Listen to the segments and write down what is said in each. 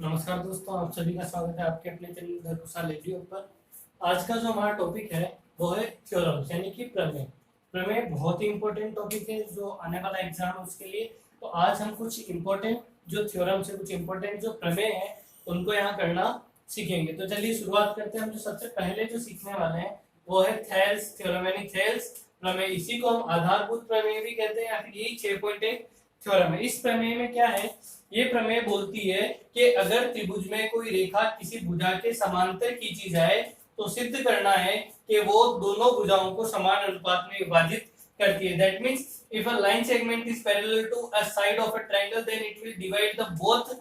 नमस्कार दोस्तों, आप सभी का स्वागत है आपके अपने चैनल धर्मशाला रेडियो पर। आज का जो हमारा टॉपिक है वो है थ्योरम यानी कि प्रमेय। प्रमेय बहुत ही इंपॉर्टेंट टॉपिक है जो आने वाला एग्जाम है उसके लिए। तो आज हम कुछ इंपॉर्टेंट जो थ्योरम से कुछ इंपॉर्टेंट जो प्रमेय है उनको यहाँ करना सीखेंगे। तो चलिए शुरुआत करते हैं। हम जो सबसे पहले जो सीखने वाले हैं वो है थेल्स थ्योरम यानी थेल्स प्रमेय। इसी को हम आधारभूत प्रमेय भी कहते हैं या फिर यही 6.1 थ्योरम है। इस प्रमेय में क्या है, ये प्रमेय बोलती है कि अगर त्रिभुज में कोई रेखा किसी भुजा के समांतर खींची जाए तो सिद्ध करना है कि वो दोनों भुजाओं को समान अनुपात में विभाजित करती है। That means if a line segment is parallel to a side of a triangle then it will divide the both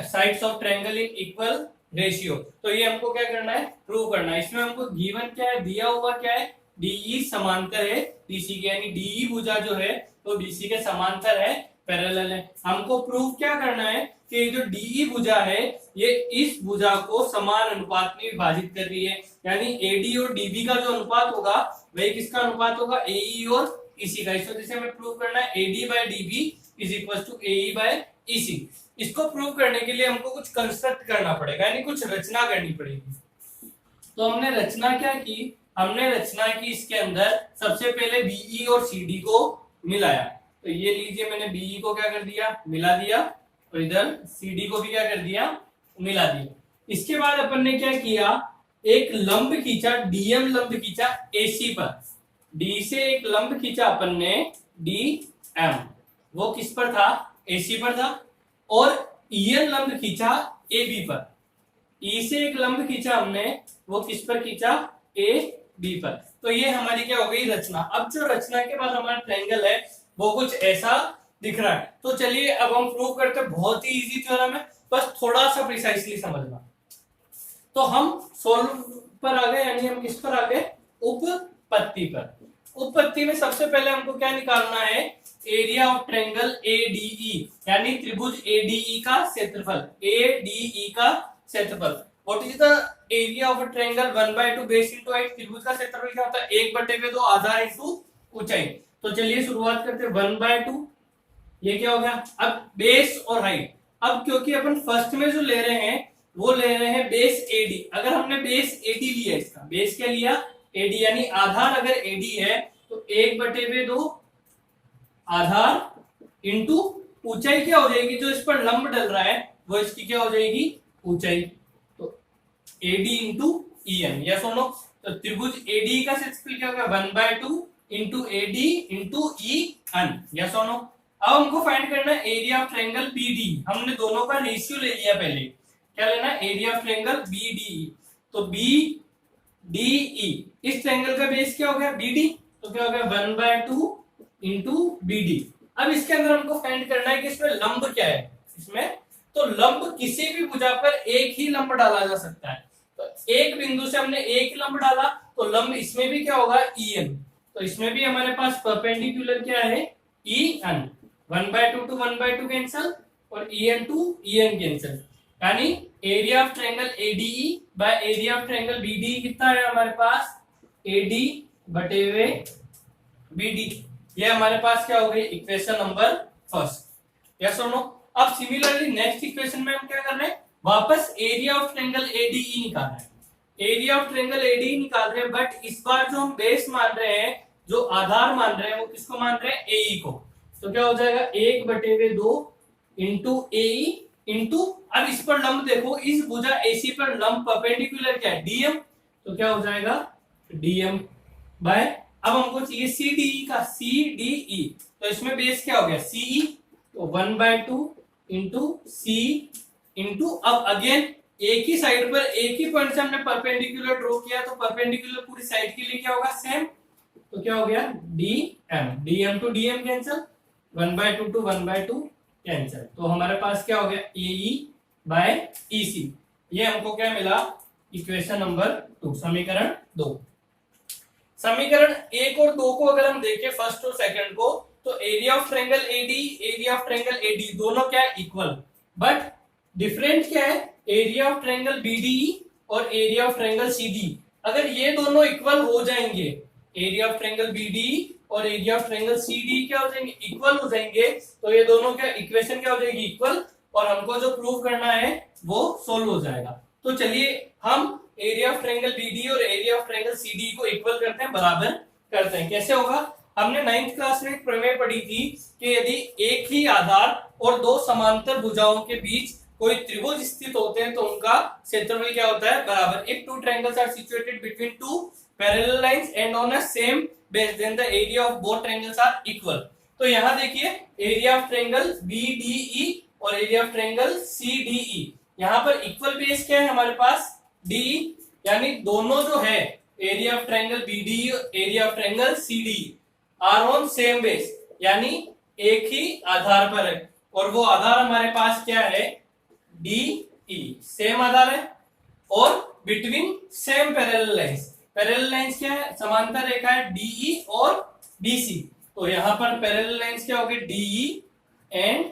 sides of triangle in equal ratio. तो ये हमको क्या करना है, प्रूव करना है। इसमें हमको गिवन क्या है, दिया हुआ क्या है, डीई समांतर है बीसी के, यानी डीई भुजा जो है तो बीसी के समांतर है, पैरेलल है। हमको प्रूव क्या करना है कि जो डीई भुजा है ये इस भुजा को समान अनुपात में विभाजित कर रही है, यानी एडी और डीबी का जो अनुपात होगा वही किसका अनुपात होगा, एई और ईसी का। इस वजह से हमें प्रूव करना है AD by DB is equal to AE by EC. इसको प्रूव करने के लिए हमको कुछ कंस्ट्रक्ट करना पड़ेगा, यानी कुछ रचना करनी पड़ेगी। तो हमने रचना क्या की, हमने रचना की इसके अंदर सबसे पहले बीई और सीडी को मिलाया। तो ये लीजिए, मैंने बीई को क्या कर दिया, मिला दिया, और इधर सीडी को भी क्या कर दिया, मिला दिया। इसके बाद अपन ने क्या किया, एक लंब खींचा, डीएम लंब खींचा एसी पर। डी से एक लंब खींचा अपन ने डीएम, वो किस पर था, एसी पर था। और ईएन लंब खींचा एबी पर। ई से एक लंब खींचा हमने, वो किस पर खींचा, ए बी पर। तो ये हमारी क्या हो गई, रचना। अब जो रचना के बाद हमारा ट्रायंगल है वो कुछ ऐसा दिख रहा है। तो चलिए अब हम प्रूव करते हैं। बहुत ही इजी थ्योरम है, बस थोड़ा सा प्रिसाइसली समझना। तो हम सोल्व पर आ गए, यानी हम किस पर आ गए, उपपत्ति पर। उपपत्ति में सबसे पहले हमको क्या निकालना है, एरिया ऑफ ट्रायंगल एडीई, यानी त्रिभुज एडीई का क्षेत्रफल, एडीई का क्षेत्रफल। What is the area of a triangle, 1/2 base into height. त्रिभुज का क्षेत्रफल क्या होता है, 1/2 आधार इनटू ऊंचाई। तो चलिए शुरुआत करते हैं, 1/2 ये क्या हो गया। अब बेस और हाइट, अब क्योंकि अपन फर्स्ट में जो ले रहे हैं वो ले रहे हैं बेस एडी। अगर हमने बेस एडी लिया, इसका बेस क्या लिया, एडी, यानी आधार अगर एडी है तो 1/2 आधार इंटू ऊंचाई क्या हो जाएगी, जो इस पर लंब डल रहा है वो इसकी क्या हो जाएगी, ऊंचाई। तो एडी इंटू ईएन, या सुनो, तो त्रिभुज एडी का क्षेत्रफल क्या होगा, 1/2 into AD into E N, या सुनो। अब हमको फाइंड करना है एरिया ऑफ ट्रायंगल बीडी। हमने दोनों का रेशियो ले लिया पहले, क्या लेना है, एरिया ऑफ ट्रायंगल बीडीई। तो बी डी ई, इस ट्रायंगल का बेस क्या हो गया, बीडी, तो क्या हो गया 1/2 इंटू बीडी। अब इसके अंदर हमको फाइंड करना है कि इसमें लंब क्या है, इसमें तो लंब किसी भी भुजा पर एक ही लंब डाला जा सकता है। तो एक बिंदु से हमने एक ही लंब डाला, तो लंब इसमें भी क्या होगा, ईएन। तो इसमें भी हमारे पास परपेंडिकुलर क्या है, ई एन। 1/2 टू 1/2 कैंसिल और ईएन टू ईएन कैंसिल, यानी area of triangle ADE bye area of triangle BDE कितना है हमारे पास, एडी बटे हुए बीडी। ये हमारे पास क्या हो गई, इक्वेशन नंबर फर्स्ट, यस और नो। अब सिमिलरली नेक्स्ट इक्वेशन में हम क्या कर रहे हैं, वापस एरिया ऑफ ट्रायंगल एडीई निकाल रहे हैं। एरिया ऑफ ट्रायंगल एडीई निकाल रहे हैं, बट इस बार जो हम बेस मान रहे हैं, जो आधार मान रहे हैं, वो किसको मान रहे हैं, एई को। तो क्या हो जाएगा, 1/2 इंटू एई इंटू, अब इस पर लंब देखो, इस भुजा एसी पर लंब परपेंडिकुलर क्या है, डीएम। तो क्या हो जाएगा, डीएम बाय, अब हमको चाहिए सीडीई का, सीडीई। तो इसमें बेस क्या हो गया, सीई। तो 1/2 इंटू सी इंटू, अब अगेन एक ही साइड पर एक ही पॉइंट से हमने परपेंडिकुलर ड्रॉ किया, तो परपेंडिकुलर पूरी साइड के लिए क्या होगा, सेम। तो क्या हो गया, DM, DM to DM cancel, 1/2 to 1/2 cancel. तो हमारे पास क्या हो गया, एई बाय ईसी। ये हमको क्या मिला, इक्वेशन नंबर 2, समीकरण 2। समीकरण 1 और 2 को अगर हम देखें, फर्स्ट और सेकंड को, तो area of triangle AD, area of triangle AD दोनों क्या है, इक्वल। बट डिफरेंट क्या है, एरिया ऑफ ट्रायंगल बीडीई और एरिया ऑफ ट्रायंगल सीडी। अगर ये दोनों इक्वल हो जाएंगे, एरिया ऑफ ट्रायंगल बीडीई और एरिया ऑफ ट्रायंगल सीडी क्या हो जाएंगे, इक्वल हो जाएंगे, तो ये दोनों क्या, इक्वेशन क्या हो जाएगी, इक्वल। और हमको जो प्रूव करना है वो सोल्व हो जाएगा। तो चलिए हम एरिया ऑफ ट्रायंगल बीडी और एरिया ऑफ ट्रायंगल सीडी को इक्वल करते हैं, बराबर करते हैं। कैसे होगा? हमने 9th क्लास में एक प्रमेय पढ़ी थी कि यदि एक ही आधार और दो समांतर भुजाओं के बीच कोई त्रिभुज स्थित होते हैं तो उनका क्षेत्रफल क्या होता है? बराबर। If two triangles are situated between two parallel lines and on a same base then the area of both triangles are equal. तो यहाँ देखिए एरिया ऑफ ट्रायंगल बीडीई और एरिया ऑफ ट्रायंगल सीडीई, यहाँ पर इक्वल बेस क्या है हमारे पास? D, यानी दोनों जो है area of triangle BD area of triangle CD are on same base, यानी एक ही आधार पर है। और वो आधार हमारे पास क्या है? डी ई, सेम आधार है और between same parallel lines. Parallel lines क्या है? समांतर रेखा है डीई और बीसी। तो यहाँ पर पैरेलल लाइंस क्या होगी? DE and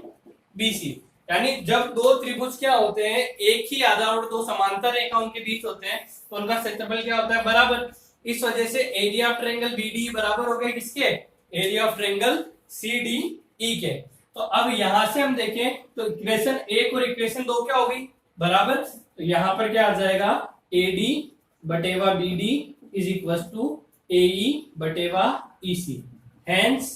BC. यानी जब दो त्रिभुज क्या होते हैं, एक ही आधार और दो समांतर रेखाओं के बीच होते हैं तो उनका क्षेत्रफल क्या होता है? बराबर। इस वजह से एरिया ऑफ ट्रायंगल बीडी बराबर हो गया किसके? एरिया ऑफ ट्रायंगल सीडीई के। तो अब यहां से हम देखें तो इक्वेशन 1 और इक्वेशन 2 क्या होगी? बराबर। तो यहां पर क्या आ जाएगा? एडी बटेवा BD is equal to AE बटेवा ईसी, हेंस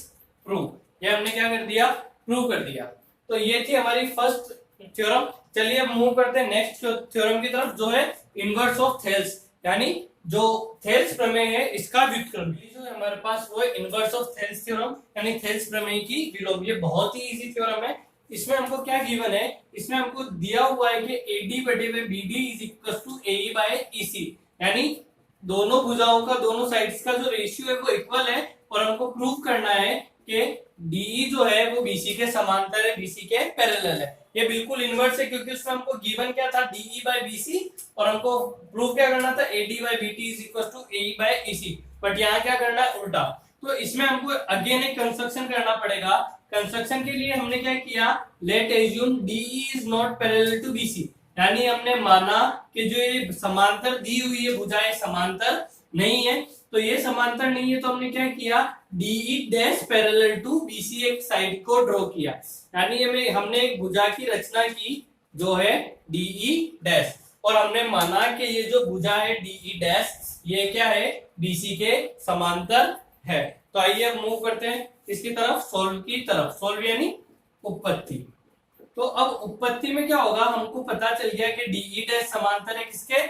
प्रूव। ये हमने क्या कर दिया? प्रूव कर दिया। तो ये थी हमारी फर्स्ट थ्योरम। चलिए अब मूव करते हैं नेक्स्ट थ्योरम की तरफ, जो है इनवर्स ऑफ थेल्स, यानी जो थेल्स प्रमेय है इसका व्युत्क्रम। जो है हमारे पास वो है इनवर्स ऑफ थेल्स थ्योरम, यानी थेल्स प्रमेय की विलोम। ये बहुत ही इजी थ्योरम है। इसमें हमको क्या गिवन है? इसमें हमको दिया हुआ है कि एडी बटे BD is equal to AE by EC, यानी दोनों भुजाओं का, दोनों साइड्स का जो रेशियो है वो इक्वल है और हमको प्रूव करना है कि डीई जो है वो बीसी के समांतर है, बीसी के पैरेलल है। ये बिल्कुल इनवर्स है क्योंकि उसमें हमको गिवन क्या था? डीई बाय बीसी, और हमको प्रूव क्या करना था? AD by BT is equal to AE by EC. But यहाँ क्या करना है? उल्टा। तो इसमें हमको अगेन एक कंस्ट्रक्शन करना पड़ेगा। कंस्ट्रक्शन के लिए हमने क्या किया? Let assume DE is not parallel to BC, यानी हमने माना कि जो ये समांतर दी हुई है भुजाएं समांतर नहीं है। तो ये समांतर नहीं है तो हमने क्या किया? DE dash parallel to BC एक साइड को ड्रॉ किया, यानी हमने एक भुजा की रचना की जो है डीई डैश, और हमने माना कि ये जो भुजा है डीई डैश ये क्या है? बीसी के समांतर है। तो आइए अब मूव करते हैं इसकी तरफ, सोल्व की तरफ। सोल्व यानी उत्पत्ति। तो अब उत्पत्ति में क्या होगा? हमको पता चल गया कि डीई डैश समांतर है किसके?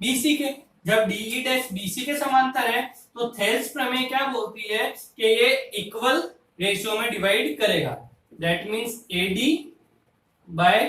बीसी के। जब डीई डैश बीसी के समांतर है तो थेल्स प्रमेय क्या बोलती है कि ये इक्वल रेशियो में डिवाइड करेगा। That means AD by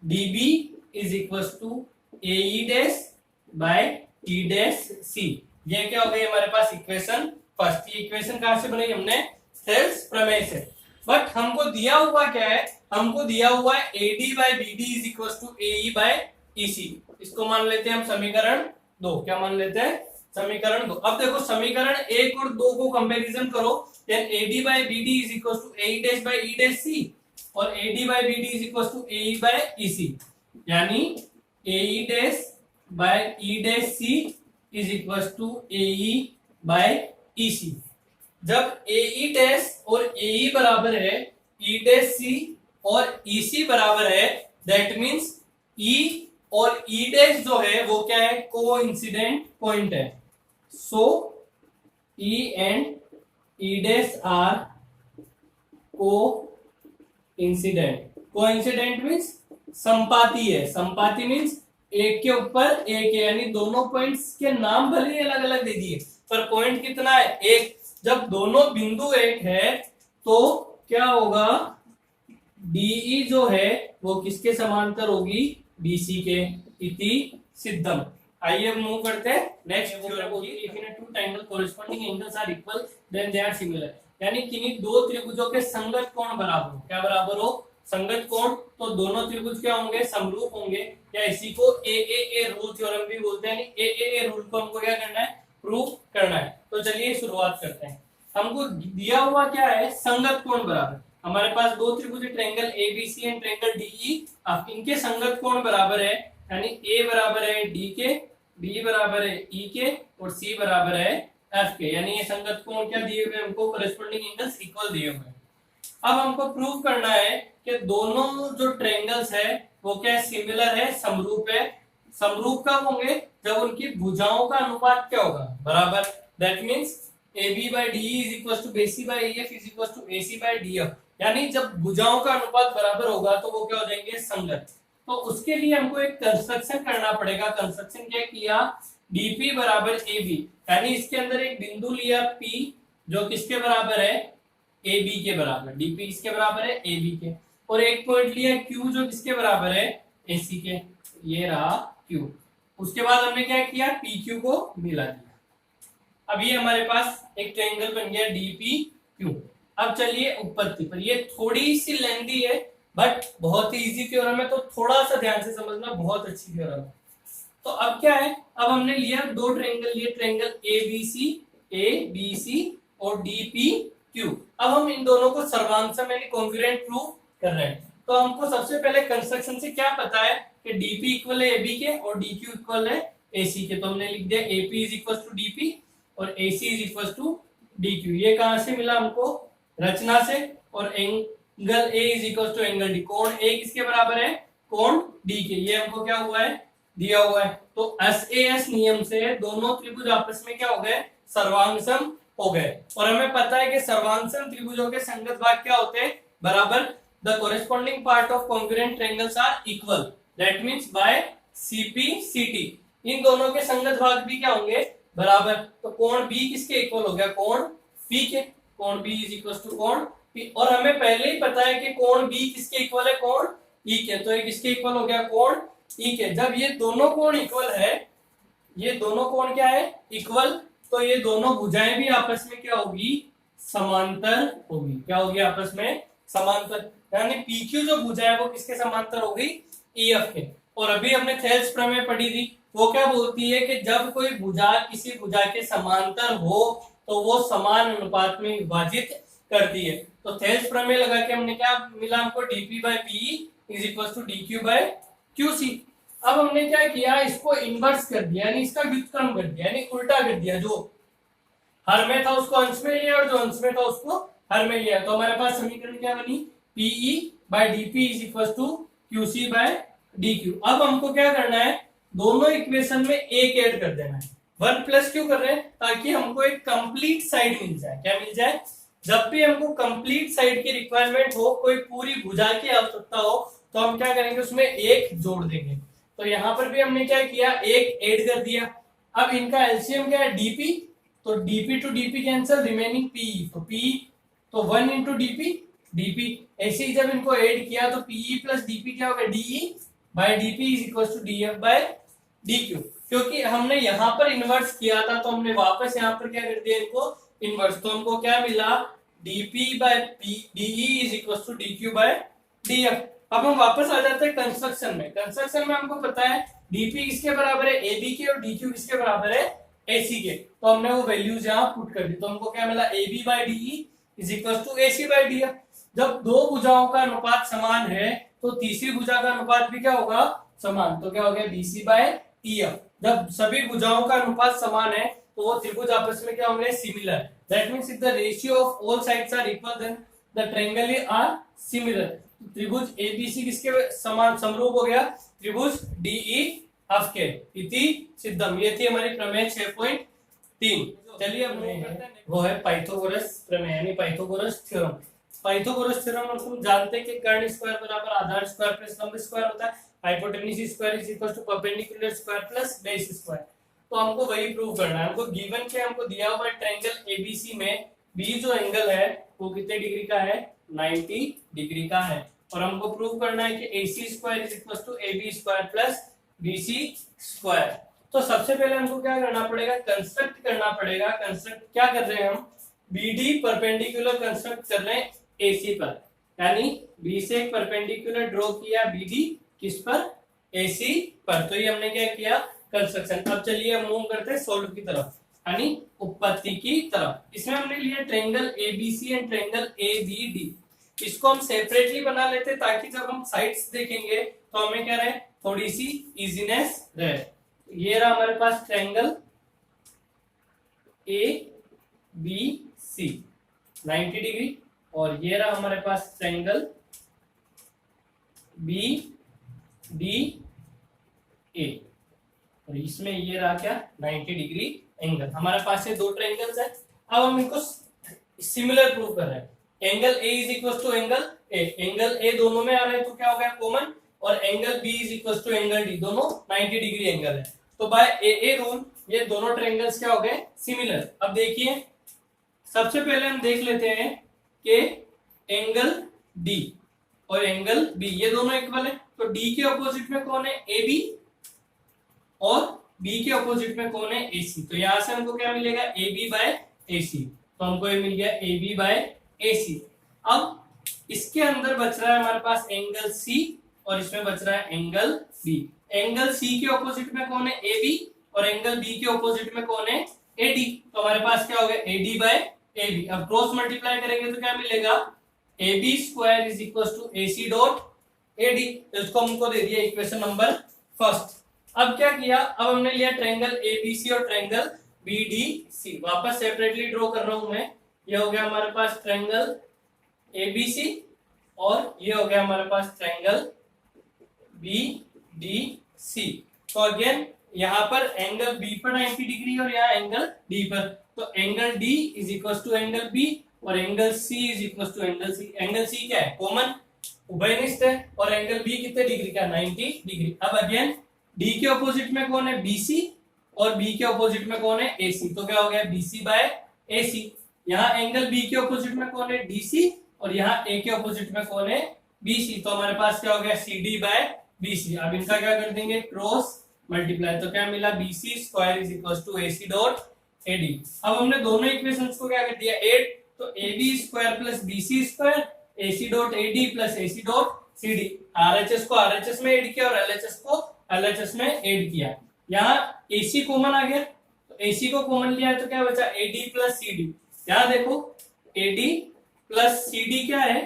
DB is equal to AE dash by T dash C. ये क्या हो गई हमारे पास? Equation first. ये इक्वेशन कहां से बनाई हमने? थेल्स प्रमेय से। बट हमको दिया हुआ क्या है? हमको दिया हुआ है AD by BD is equal to AE by EC. इसको मान लेते हैं हम समीकरण 2। क्या मान लेते हैं? समीकरण 2। अब देखो समीकरण 1 और 2 को कंपैरिजन करो, then AD by BD is equal to AE dash by E dash C और AD by BD is equal to AE by EC, यानी AE dash by E dash C is equal to AE by EC. जब AE dash और एई बराबर है, ई dash C और EC बराबर है, that means ई और ई डैश जो है वो क्या है? कोइंसिडेंट पॉइंट है। So E and E dash are coincident. Coincident means संपाती है। संपाती मींस एक के ऊपर एक है, यानी दोनों पॉइंट्स के नाम भले ही अलग अलग दे दिए पर पॉइंट कितना है? एक। जब दोनों बिंदु एक है तो क्या होगा? डीई जो है वो किसके समांतर होगी? बीसी के। इति सिद्धम। आइए अब मूव करते हैं नेक्स्ट थ्योरम की। If in two triangle corresponding angles are equal then they are similar, यानी किन्हीं दो त्रिभुजों के संगत कोण बराबर हो। क्या बराबर हो? संगत कोण। तो दोनों त्रिभुज क्या होंगे? समरूप होंगे, या इसी को ए रूल थ्योरम भी बोलते हैं। यानी ए रूल को हमको क्या करना है? प्रूव करना है। तो चलिए शुरुआत करते हैं। हमको दिया हुआ क्या है? संगत कोण बराबर। हमारे पास दो त्रिभुज triangle ABC and triangle DE, अब इनके संगत कोण बराबर है, यानी ए बराबर है डी के, बी बराबर है ई के और सी बराबर है एफ के। यानी ये संगत कोण क्या दिए हुए हमको? कोरेस्पोंडिंग एंगल्स इक्वल दिए हुए हैं। अब हमको प्रूव करना है कि दोनों जो ट्रायंगल्स है वो क्या सिमिलर है, समरूप है। समरूप कब होंगे? जब उनकी भुजाओं का अनुपात क्या होगा, बराबर। That means AB by DE is equals to BC by AF is equals to AC by DF, यानी जब भुजाओं का अनुपात बराबर होगा तो वो क्या हो जाएंगे, संगत। तो उसके लिए हमको एक कंस्ट्रक्शन करना पड़ेगा। कंस्ट्रक्शन क्या किया, DP बराबर AB, यानी इसके अंदर एक बिंदु लिया P जो किसके बराबर है, AB के बराबर। DP किसके बराबर है, AB के। और एक पॉइंट लिया Q जो किसके बराबर है, AC के। ये रहा Q। उसके बाद हमने क्या किया, PQ को मिला दिया। अब ये हमारे पास एक ट्रायंगल बन गया DPQ। अब चलिए उत्पत्ति पर, ये थोड़ी सी लेंथी है बट बहुत ही इजी थ्योरम है, तो थोड़ा सा ध्यान से समझना, बहुत अच्छी थ्योरम है। तो अब क्या है, अब हमने लिया दो ट्रायंगल लिए, ट्रायंगल ABC और DPQ। अब हम इन दोनों को सर्वांगसम यानी कॉन्ग्रुएंट प्रूव कर रहे हैं। तो हमको सबसे पहले कंस्ट्रक्शन से क्या पता है कि DP इक्वल है AB के और DQ इक्वल है AC के। तो हमने लिख दिया AP is equal to DP और AC is equal to DQ। ये कहां से मिला हमको, रचना से। और angle A is equal to angle D, कोण A किसके बराबर है, कोण D के। ये हमको क्या हुआ है, दिया हुआ है। तो SAS नियम से दोनों त्रिभुज आपस में क्या हो गए, सर्वांगसम हो गए। और हमें पता है कि सर्वांगसम त्रिभुजों के संगत भाग क्या होते हैं, बराबर। The corresponding part of congruent triangles are equal, that means by CP CT। इन दोनों के संगत भाग भी क्या होंगे, बराबर। तो कोण B किसके इक्वल हो गया, कोण P के। कोण B इज इक्वल टू कोण P। और हमें पहले ही पता है कि कोण B किसके इक्वल है, कोण E के। तो ये किसके इक्वल हो गया, कोण E के। जब ये दोनों कोण इक्वल है, ये दोनों कोण क्या है, इक्वल, तो ये दोनों भुजाएं भी आपस में क्या होगी, समांतर होगी। क्या होगी, आपस में समांतर, यानी PQ जो भुजा है वो किसके समांतर होगी, EF के। और अभी हमने थेल्स प्रमेय पढ़ी थी, वो क्या बोलती है कि जब कोई भुजा किसी भुजा के समांतर हो तो वो समान अनुपात में विभाजित करती है। तो थेल्स प्रमेय लगा के हमने क्या मिला, हमको DP by PE is equal to DQ by QC। अब हमने क्या किया, इसको इनवर्स कर दिया, यानी इसका व्युत्क्रम कर दिया, यानी उल्टा कर दिया। जो हर में था उसको अंश में लिया और जो अंश में था उसको हर में लिया। तो हमारे पास समीकरण क्या बनी, PE by DP is equal to QC by DQ। अब हमको क्या करना है, दोनों इक्वेशन में एक ऐड कर देना है। 1 प्लस क्यों कर रहे हैं, ताकि हमको एक कंप्लीट साइड मिल जाए। क्या मिल जाए, जब भी हमको कंप्लीट साइड की रिक्वायरमेंट हो, कोई पूरी भुजा की आवश्यकता हो, तो हम क्या करेंगे, उसमें एक जोड़ देंगे। तो यहाँ पर भी हमने क्या किया, एक ऐड कर दिया। अब इनका एलसीएम क्या है, DP। तो DP to DP cancel, remaining PE। तो PE तो 1 इंटू DP। ऐसे ही जब इनको ऐड किया तो PE प्लस DP क्या होगा, DE by DP is equal to DF by DQ। क्योंकि हमने यहाँ पर इन्वर्स किया था तो हमने वापस यहाँ पर क्या कर दिया, इनको इन्वर्स। तो हमको क्या मिला, DP by DE is equal to DQ by DF। अब हम वापस आ जाते हैं कंस्ट्रक्शन में। कंस्ट्रक्शन में हमको पता है DP किसके बराबर है, AB के, और DQ किसके बराबर है, AC के। तो हमने वो वैल्यूज यहाँ पुट कर दी। तो हमको क्या मिला, AB by DE is equal to AC by DF। जब दो भुजाओं का अनुपात समान है तो तीसरी भुजा का अनुपात भी क्या होगा, समान। तो क्या हो गया, BC बाय EF। जब सभी भुजाओं का अनुपात समान है तो वो त्रिभुज आपस में क्या होंगे, similar. That means if the ratio of all sides are equal then the triangle are similar. त्रिभुज ABC किसके समान समरूप हो गया, त्रिभुज DEF के। इति सिद्धम। ये थी हमारी प्रमेय 6.3। चलिए अब वो है पाइथागोरस प्रमेय यानी पाइथागोरस थ्योरम। पाइथागोरस थ्योरम हम जानते हैं कि कर्ण स्क्वायर बराबर आधार स्क्वायर प्लस लंब स्क्वायर होता है। Hypotenuse square is equal to perpendicular square plus base square. तो हमको वही प्रूव करना है। हमको गिवन क्या, हमको दिया हुआ है ट्रायंगल ABC में B जो एंगल है वो कितने डिग्री का है, 90 डिग्री का है। और हमको प्रूव करना है कि AC square is equal to AB square plus BC square. तो सबसे पहले हमको क्या करना पड़ेगा, कंस्ट्रक्ट करना पड़ेगा। कंस्ट्रक्ट क्या कर रहे हैं हम, BD परपेंडिकुलर कंस्ट्रक्ट कर रहे हैं AC पर, यानी B से एक परपेंडिकुलर ड्रॉ किया BD किस पर, AC पर। तो ये हमने क्या किया, कंस्ट्रक्शन। अब चलिए हम मूव करते हैं सोल्व की तरफ, यानी उत्पत्ति की तरफ। इसमें हमने लिया triangle ABC and triangle ABD। इसको हम सेपरेटली बना लेते ताकि जब हम साइड्स देखेंगे तो हमें क्या रहे, थोड़ी सी इजीनेस रहे। ये रहा हमारे पास ट्रायंगल ABC 90 डिग्री, और ये रहा हमारे पास ट्रायंगल बी डी ए, और इसमें ये रहा क्या 90 डिग्री एंगल। हमारे पास ये दो ट्रायंगल्स है। अब हम इनको सिमिलर प्रूव कर रहे हैं। Angle A is equal to angle A, angle A दोनों में आ रहे हैं तो क्या हो गया कॉमन, और angle B is equal to angle D, दोनों 90 डिग्री एंगल है। तो बाय ए रूल ये दोनों ट्रायंगल्स क्या हो गए सिमिलर। अब देखिए सबसे पहले हम देख लेते हैं कि एंगल डी और एंगल बी ये दोनों इक्वल है, तो डी के अपोजिट में कौन है ए बी, और बी के अपोजिट में कौन है ए सी। तो यहां से हमको क्या मिलेगा ए बी बाय ए सी, तो हमको ये मिल गया ए बी बाय ए सी। अब इसके अंदर बच रहा है हमारे पास एंगल सी और इसमें बच रहा है एंगल बी। एंगल सी के ऑपोजिट में कौन है ए बी, और एंगल बी के ऑपोजिट में कौन है ए डी। तो हमारे पास क्या हो गया A D by A B. अब क्रॉस मल्टीप्लाई करेंगे तो क्या मिलेगा A B square is equal to A C dot A D. तो इसको हमको दे दिया इक्वेशन नंबर फर्स्ट। अब क्या किया, अब हमने लिया ट्रायंगल ए बी सी और ट्रायंगल बी डी सी। वापस सेपरेटली ड्रॉ कर रहा हूं मैं। ये हो गया हमारे पास ट्रायंगल ए बी सी और ये हो गया हमारे पास ट्रायंगल बी डी सी। तो अगेन यहाँ पर एंगल बी पर 90 डिग्री और यहाँ एंगल डी पर, तो angle D is equal to angle B और angle C is equal to angle C. Angle C क्या है कॉमन, उभयनिष्ठ है, और एंगल बी कितने डिग्री का 90 डिग्री। अब अगेन डी के ऑपोजिट में कौन है बीसी और बी के ऑपोजिट में कौन है एसी, तो क्या हो गया बीसी बाय एसी। यहाँ एंगल बी के ऑपोजिट में कौन है डीसी और यहाँ ए के ऑपोजिट में कौन है बीसी, तो हमारे पास क्या हो गया सी डी बाय बीसी। अब इनका क्या कर देंगे क्रॉस मल्टीप्लाई, तो क्या मिला BC square is equal to AC dot AD. अब हमने दोनों इक्वेशंस को क्या कर दिया ऐड, तो A B square plus BC square AC dot AD plus AC dot C D. RHS को आरएचएस में ऐड किया और एलएचएस को एलएचएस में ऐड किया। यहाँ एसी कॉमन आ गया, तो एसी को कॉमन लिया है तो क्या बचा एडी प्लस सी डी। यहाँ देखो एडी प्लस सी डी क्या है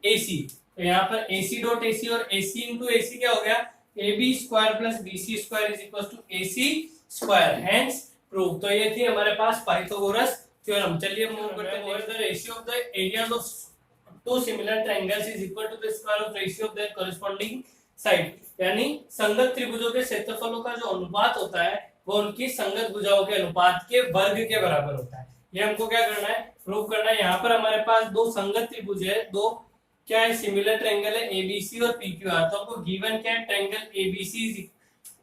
एसी, तो यहाँ पर एसी डॉट एसी और एसी इंटू एसी क्या हो गया A B square plus B C square is equal to A C square, hence prove. तो ये थी हमारे पास पाइथागोरस थ्योरम। चलिए मूव करते हैं। The ratio of the areas of two similar triangles is equal to the square of ratio of their corresponding side, यानी संगत त्रिभुजों के क्षेत्रफलों का जो अनुपात होता है वो उनकी संगत भुजाओं के अनुपात के वर्ग के बराबर होता है। ये हमको क्या करना है प्रूव करना है। यहाँ पर हमारे पास दो संगत त्रिभुज है, दो क्या है सिमिलर ट्रायंगल है एबीसी और पीक्यूआर। तो आपको गिवन क्या है triangle ABC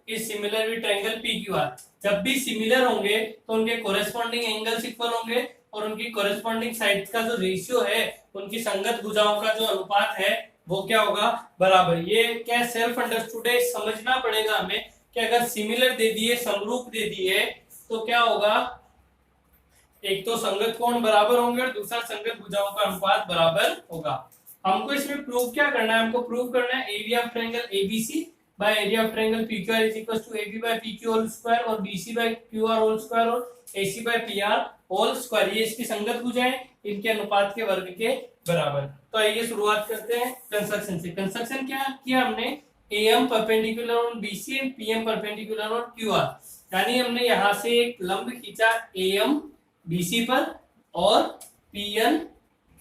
is similar with triangle PQR. जब भी सिमिलर होंगे तो उनके कोरेस्पॉन्डिंग एंगल्स इक्वल होंगे और उनकी कोरेस्पॉन्डिंग साइड्स का जो रेशियो है उनकी संगत भुजाओं का जो अनुपात है वो क्या होगा बराबर। ये क्या सेल्फ अंडरस्टूड है, समझना पड़ेगा हमें कि अगर सिमिलर दे दिए समरूप दे दिए तो क्या होगा, एक तो संगत कोण बराबर होंगे और दूसरा संगत भुजाओं का अनुपात बराबर होगा। हमको इसमें प्रूव क्या करना है, हमको प्रूव करना है area of triangle ABC by area of triangle PQR is equal to AB by PQ whole square और BC by QR whole square और AC by PR whole square. ये इसकी संगत भुजाएं इनके अनुपात के वर्ग के बराबर। तो आइए शुरुआत करते हैं कंस्ट्रक्शन से। कंस्ट्रक्शन क्या किया हमने, am perpendicular on BC and PM perpendicular on QR, यानी हमने यहां से एक लंब खींचा एएम बीसी पर और पीएन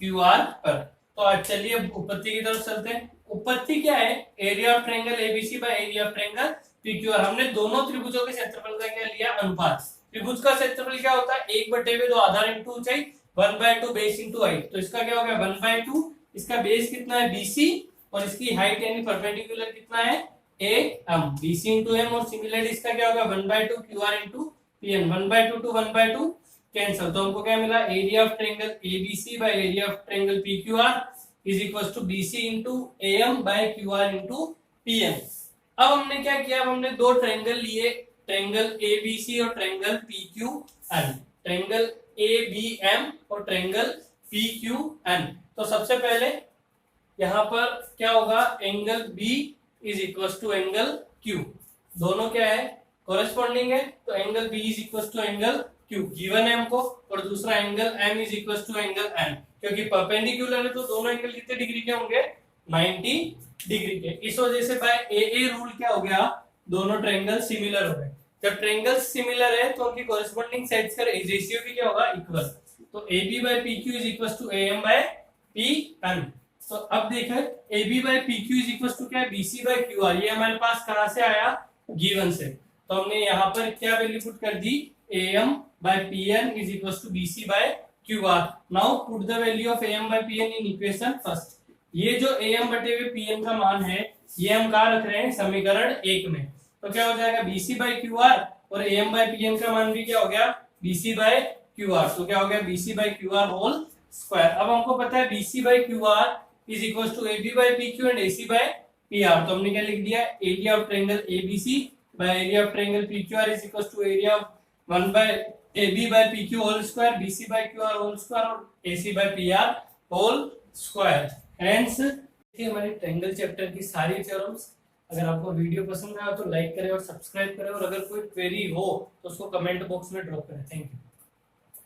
क्यूआर पर। तो आज चलिए उत्पत्ति की तरफ चलते हैं। उत्पत्ति क्या है, area of triangle ABC by area of triangle PQR. हमने दोनों त्रिभुजों के क्षेत्रफल का क्या लिया अनुपात। त्रिभुज का क्षेत्रफल क्या होता है 1/2 आधार इंटू ऊंचाई 1/2 बेस इंटू हाइट। तो इसका क्या हो गया 1/2, इसका बेस कितना है बीसी और इसकी हाइट यानी परपेंडिकुलर कितना है एम, बीसी इंटू एम, और सिमिलरली इसका क्या होगा 1/2 QR into PN. 1/2 to 1/2 cancel, तो हमको क्या मिला area of triangle ABC by area of triangle PQR is equal to BC into AM by QR into PN. अब हमने क्या किया, अब हमने दो ट्रायंगल लिए, ट्रायंगल एबीसी और ट्रायंगल पीक्यूएन, ट्रायंगल एबीएम और ट्रायंगल पीक्यूएन। तो सबसे पहले यहाँ पर क्या होगा angle B is equal to angle Q, दोनों क्या है कोरेस्पॉन्डिंग है, तो angle B is equal to angle Q given है हमको, और दूसरा angle M is equal to angle N, क्योंकि परपेंडिकुलर है तो दोनों एंगल कितने डिग्री के होंगे 90 डिग्री के। इस वजह से बाय ए रूल क्या हो गया, दोनों ट्रायंगल सिमिलर हो गए। जब ट्रायंगल सिमिलर है तो उनकी कोरेस्पॉन्डिंग साइड्स का रेशियो भी क्या होगा इक्वल। तो AB by PQ is equal to AM by P N. तो अब देखो A B by P Q is equal to क्या है, B C by Q R. ये हमारे पास कहां से आया, गिवन से। तो हमने यहाँ पर क्या वैल्यू पुट कर दी, A M by P N is equal to B C by Q R. Now put the value of A M by P N in equation first. ये जो ए एम बटे हुए पी एन का मान है ये हम कहा रख रहे हैं, समीकरण 1 में। तो क्या हो जाएगा, B C by Q R और A M by P N का मान भी क्या हो गया, B C by Q R. तो क्या हो गया, B C by Q R whole square. अब हमको पता है B C by Q R is equal to A B by P Q and A C by P R. तो हमने क्या लिख दिया, area of triangle A B C by area of triangle P Q R is equal to area of 1 by A B by P Q whole square, B C by Q R whole square और A C by P R whole square. Hence हमारे triangle chapter की सारी theorems. अगर आपको video पसंद आया तो like करें और सब्सक्राइब करें, और अगर कोई क्वेरी हो तो उसको कमेंट बॉक्स में ड्रॉप करें। Thank you.